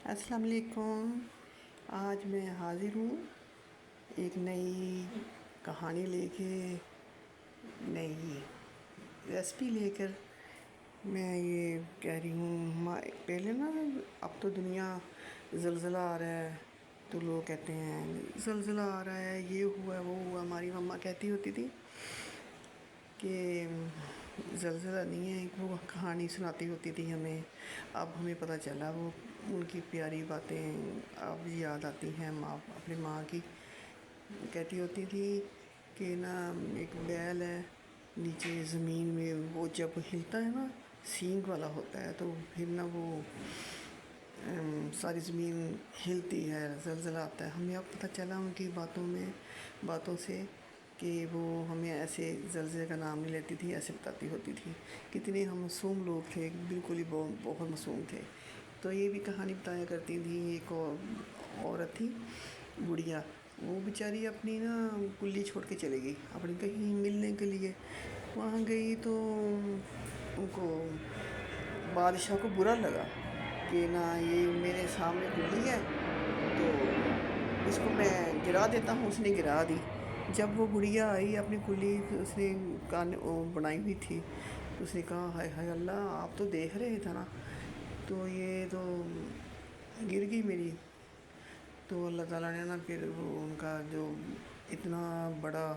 السلام علیکم۔ آج میں حاضر ہوں ایک نئی کہانی لے کے، نئی ریسپی لے کر۔ میں یہ کہہ رہی ہوں، پہلے نا اب تو دنیا زلزلہ آ رہا ہے تو لوگ کہتے ہیں زلزلہ آ رہا ہے، یہ ہوا ہے وہ ہوا۔ ہماری مما کہتی ہوتی تھی کہ زلزلہ نہیں ہے، وہ کہانی سناتی ہوتی تھی ہمیں۔ اب ہمیں پتہ چلا وہ ان کی پیاری باتیں اب یاد آتی ہیں اپنی ماں کی۔ کہتی ہوتی تھی کہ نا ایک بیل ہے نیچے زمین میں، وہ جب ہلتا ہے نا سینگ والا ہوتا ہے تو پھر نا وہ ساری زمین ہلتی ہے، زلزلہ آتا ہے۔ ہمیں اب پتہ چلا ان کی باتوں سے کہ وہ ہمیں ایسے زلزلے کا نام نہیں لیتی تھی، ایسے بتاتی ہوتی تھی۔ کتنے ہم معصوم لوگ تھے، بالکل ہی بہت معصوم تھے۔ تو یہ بھی کہانی بتایا کرتی تھی۔ ایک عورت تھی بڑھیا، وہ بیچاری اپنی نا کلی چھوڑ کے چلے گئی اپنی کہیں ملنے کے لیے۔ وہاں گئی تو ان کو بادشاہ کو برا لگا کہ نا یہ میرے سامنے کلی ہے تو اس کو میں گرا دیتا ہوں۔ اس نے گرا دی۔ جب وہ بڑھیا آئی اپنی کلی اس نے بنائی ہوئی تھی تو اس نے کہا ہائے ہائے اللہ، آپ تو دیکھ رہے تھے نا، تو یہ تو گر گئی میری۔ تو اللہ تعالیٰ نے نا پھر وہ ان کا جو اتنا بڑا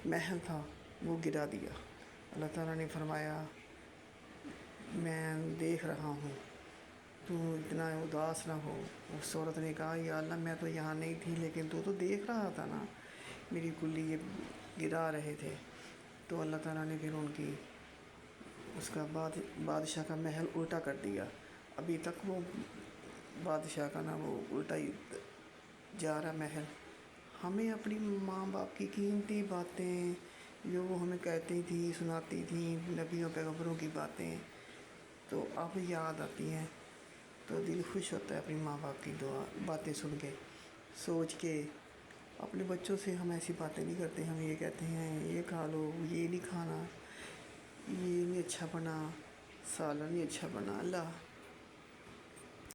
محل تھا وہ گرا دیا۔ اللہ تعالیٰ نے فرمایا میں دیکھ رہا ہوں، تو اتنا اداس نہ ہو۔ اس عورت نے کہا یا اللہ میں تو یہاں نہیں تھی لیکن تو دیکھ رہا تھا نا، میری کلی یہ گرا رہے تھے۔ تو اللہ تعالیٰ نے پھر ان کی اس کا بادشاہ کا محل الٹا کر دیا۔ ابھی تک وہ بادشاہ کا نا وہ الٹا ہی جا رہا محل۔ ہمیں اپنی ماں باپ کی قیمتی باتیں جو وہ ہمیں کہتی تھی، سناتی تھیں، نبیوں پیغمبروں کی باتیں تو اب یاد آتی ہیں، تو دل خوش ہوتا ہے اپنی ماں باپ کی باتیں سن کے، سوچ کے۔ اپنے بچوں سے ہم ایسی باتیں نہیں کرتے، ہم یہ کہتے ہیں یہ کھا لو، یہ نہیں کھانا، یہ نہیں اچھا بنا، سالن نہیں اچھا بنا۔ اللہ